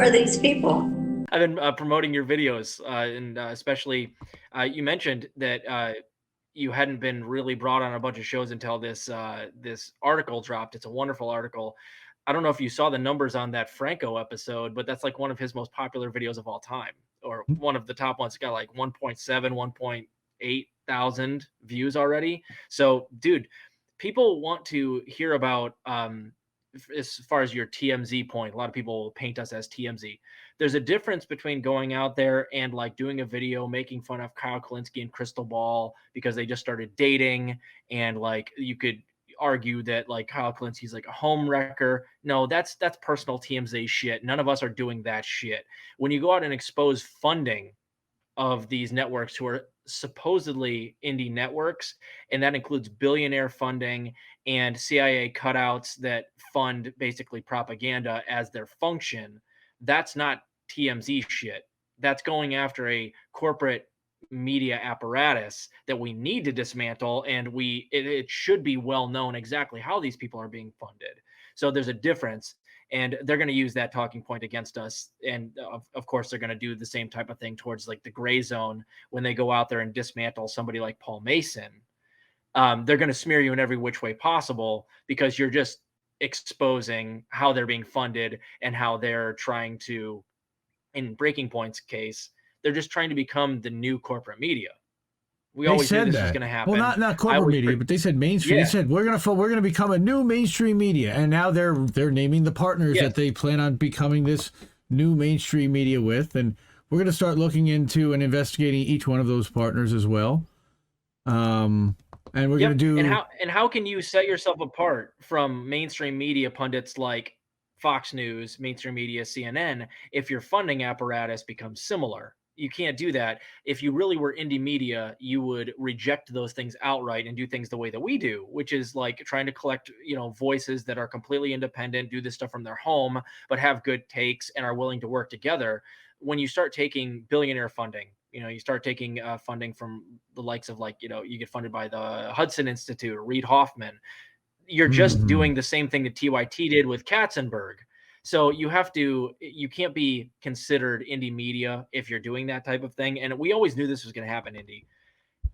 are these people? I've been promoting your videos, and especially you mentioned that you hadn't been really brought on a bunch of shows until this article dropped. It's a wonderful article. I don't know if you saw the numbers on that Franco episode, but that's like one of his most popular videos of all time, or one of the top ones. It got like 1.7, 1.8 thousand views already. So, dude, people want to hear about as far as your TMZ point. A lot of people will paint us as TMZ. There's a difference between going out there and like doing a video making fun of Kyle Kalinske and Crystal Ball because they just started dating, and like you could argue that like Kyle Kalinski's like a home wrecker. No, that's personal TMZ shit. None of us are doing that shit. When you go out and expose funding of these networks who are supposedly indie networks, and that includes billionaire funding and CIA cutouts that fund basically propaganda as their function, that's not TMZ shit. That's going after a corporate media apparatus that we need to dismantle, and it should be well known exactly how these people are being funded. So there's a difference, and they're going to use that talking point against us. And of course, they're going to do the same type of thing towards like the gray zone when they go out there and dismantle somebody like Paul Mason. They're going to smear you in every which way possible because you're just exposing how they're being funded and how they're trying to, in Breaking Point's case, they're just trying to become the new corporate media. We always knew this was going to happen. Well, not corporate media, but they said mainstream. Yeah. They said we're gonna become a new mainstream media, and now they're naming the partners that they plan on becoming this new mainstream media with, and we're gonna start looking into and investigating each one of those partners as well. And we're gonna do. And how can you set yourself apart from mainstream media pundits like Fox News, mainstream media, CNN, if your funding apparatus becomes similar? You can't do that. If you really were indie media, you would reject those things outright and do things the way that we do, which is like trying to collect, voices that are completely independent, do this stuff from their home, but have good takes and are willing to work together. When you start taking billionaire funding, you start taking funding from the likes of you get funded by the Hudson Institute or Reid Hoffman. You're just doing the same thing that TYT did with Katzenberg. So you can't be considered indie media if you're doing that type of thing. And we always knew this was going to happen, Indy.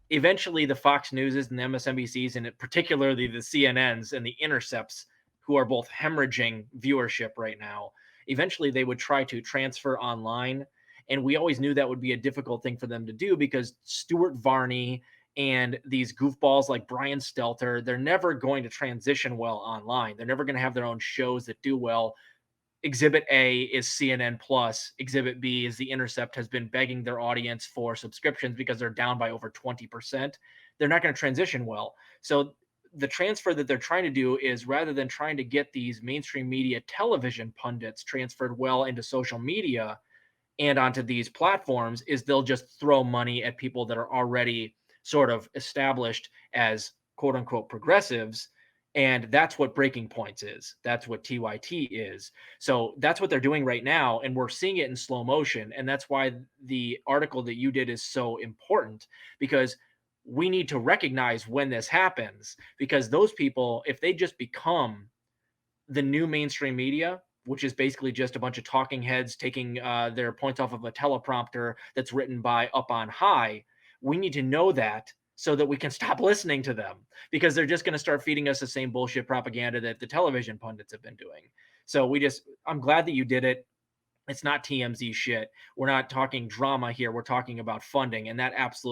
Eventually, the Fox Newses and the MSNBCs, and particularly the CNNs and the Intercepts, who are both hemorrhaging viewership right now, eventually they would try to transfer online. And we always knew that would be a difficult thing for them to do because Stuart Varney and these goofballs like Brian Stelter, they're never going to transition well online. They're never going to have their own shows that do well. Exhibit A is CNN Plus. Exhibit B is The Intercept has been begging their audience for subscriptions because they're down by over 20%. They're not going to transition well. So the transfer that they're trying to do is, rather than trying to get these mainstream media television pundits transferred well into social media and onto these platforms, is they'll just throw money at people that are already sort of established as quote unquote progressives. And that's what Breaking Points is. That's what TYT is. So that's what they're doing right now. And we're seeing it in slow motion. And that's why the article that you did is so important, because we need to recognize when this happens, because those people, if they just become the new mainstream media, which is basically just a bunch of talking heads taking their points off of a teleprompter that's written by Up on High, we need to know that, so that we can stop listening to them, because they're just going to start feeding us the same bullshit propaganda that the television pundits have been doing. So I'm glad that you did it. It's not TMZ shit. We're not talking drama here. We're talking about funding. And it's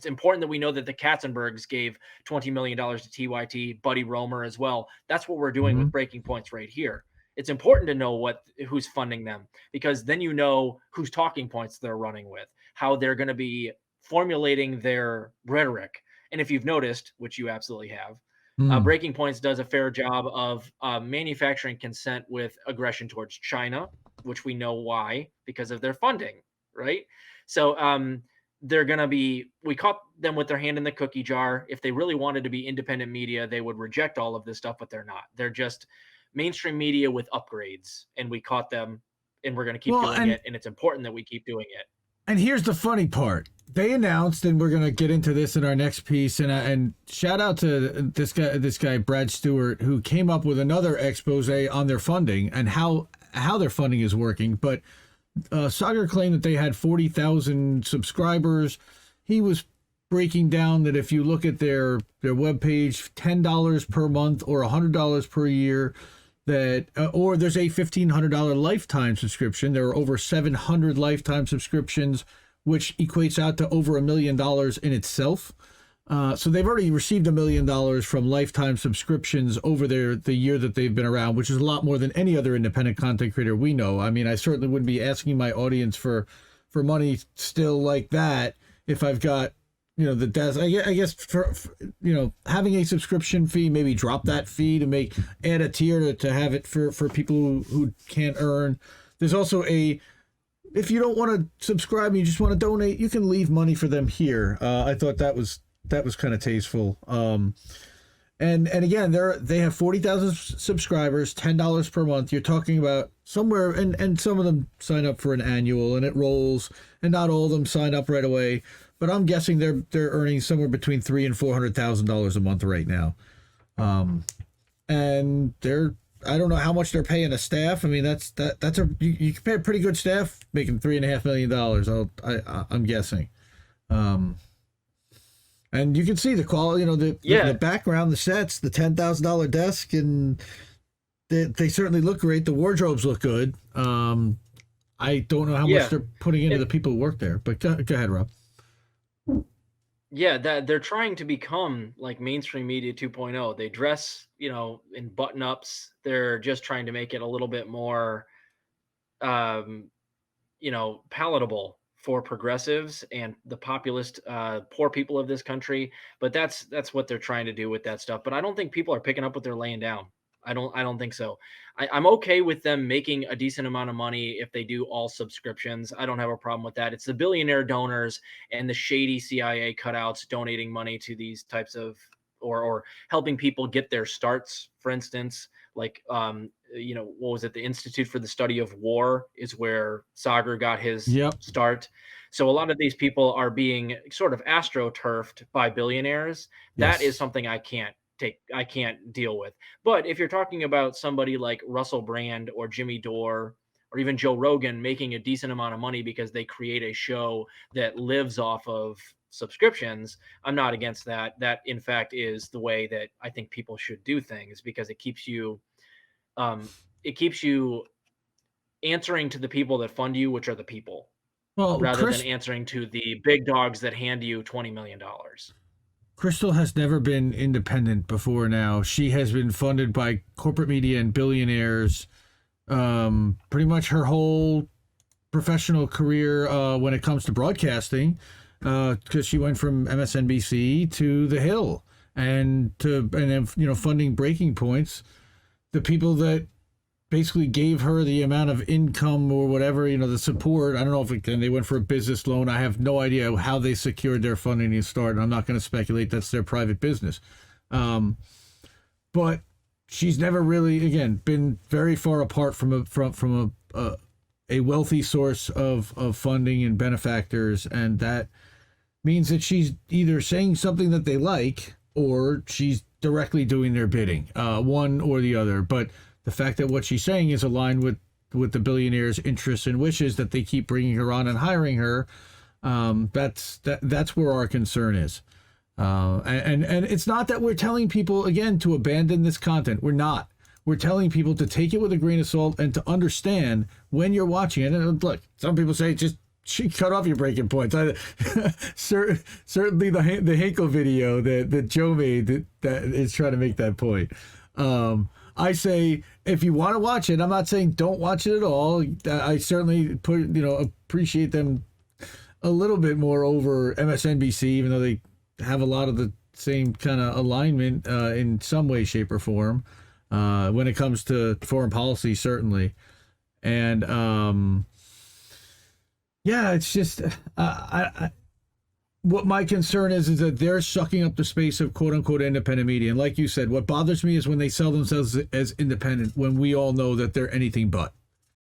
important that we know that the Katzenbergs gave $20 million to TYT, Buddy Romer as well. That's what we're doing with Breaking Points right here. It's important to know who's funding them, because then you know whose talking points they're running with, how they're going to be formulating their rhetoric. And if you've noticed, which you absolutely have, Breaking Points does a fair job of manufacturing consent with aggression towards China, which we know why, because of their funding, right? So we caught them with their hand in the cookie jar. If they really wanted to be independent media, they would reject all of this stuff, but they're not. They're just mainstream media with upgrades, and we caught them, and we're going to keep doing it. And it's important that we keep doing it. And here's the funny part. They announced, and we're going to get into this in our next piece, and shout out to this guy, Brad Stewart, who came up with another expose on their funding and how how their funding is working. But Sagar claimed that they had 40,000 subscribers. He was breaking down that if you look at their webpage, $10 per month or $100 per year, that or there's a $1,500 lifetime subscription. There are over 700 lifetime subscriptions, which equates out to over $1 million in itself. So they've already received $1 million from lifetime subscriptions over the year that they've been around, which is a lot more than any other independent content creator we know. I mean, I certainly wouldn't be asking my audience for money still like that if I've got, the desk. I guess for having a subscription fee, maybe drop that fee to add a tier to have it for people who can't earn. There's also if you don't want to subscribe and you just want to donate, you can leave money for them here. I thought that was kind of tasteful. And again, they have 40,000 subscribers, $10 per month. You're talking about somewhere, and some of them sign up for an annual and it rolls, and not all of them sign up right away. But I'm guessing they're earning somewhere between $300,000 and $400,000 a month right now. And I don't know how much they're paying a staff. I mean, you can pay a pretty good staff making $3.5 million. I'm guessing. And you can see the quality, the background, the sets, the $10,000 desk, and they certainly look great. The wardrobes look good. I don't know how much they're putting into the people who work there, but go ahead, Rob. Yeah, that they're trying to become like mainstream media 2.0. They dress, in button-ups. They're just trying to make it a little bit more, palatable for progressives and the populist, poor people of this country. But that's what they're trying to do with that stuff. But I don't think people are picking up what they're laying down. I don't think so. I'm okay with them making a decent amount of money if they do all subscriptions. I don't have a problem with that. It's the billionaire donors and the shady CIA cutouts donating money to these types of, or helping people get their starts, for instance, like, what was it? The Institute for the Study of War is where Sagar got his start. So a lot of these people are being sort of astroturfed by billionaires. That is something I can't deal with. But if you're talking about somebody like Russell Brand or Jimmy Dore or even Joe Rogan making a decent amount of money because they create a show that lives off of subscriptions, I'm not against that. That in fact is the way that I think people should do things, because it keeps you answering to the people that fund you, which are the people, rather than answering to the big dogs that hand you $20 million. Crystal has never been independent before now. She has been funded by corporate media and billionaires pretty much her whole professional career when it comes to broadcasting, because she went from MSNBC to The Hill and then funding Breaking Points. The people that basically gave her the amount of income or whatever, the support. I don't know if they went for a business loan. I have no idea how they secured their funding to start. I'm not going to speculate. That's their private business. But she's never really, again, been very far apart from a wealthy source of funding and benefactors. And that means that she's either saying something that they like or she's directly doing their bidding, one or the other. But the fact that what she's saying is aligned with the billionaires' interests and wishes, that they keep bringing her on and hiring her, that's where our concern is. And it's not that we're telling people, again, to abandon this content. We're not. We're telling people to take it with a grain of salt and to understand when you're watching it. And look, some people say just cut off your Breaking Points. Certainly the Hankel video that Joe made that is trying to make that point. I say, if you want to watch it, I'm not saying don't watch it at all. I certainly appreciate them a little bit more over MSNBC, even though they have a lot of the same kind of alignment in some way, shape, or form when it comes to foreign policy, certainly. And it's just what my concern is that they're sucking up the space of quote unquote independent media. And like you said, what bothers me is when they sell themselves as independent when we all know that they're anything but.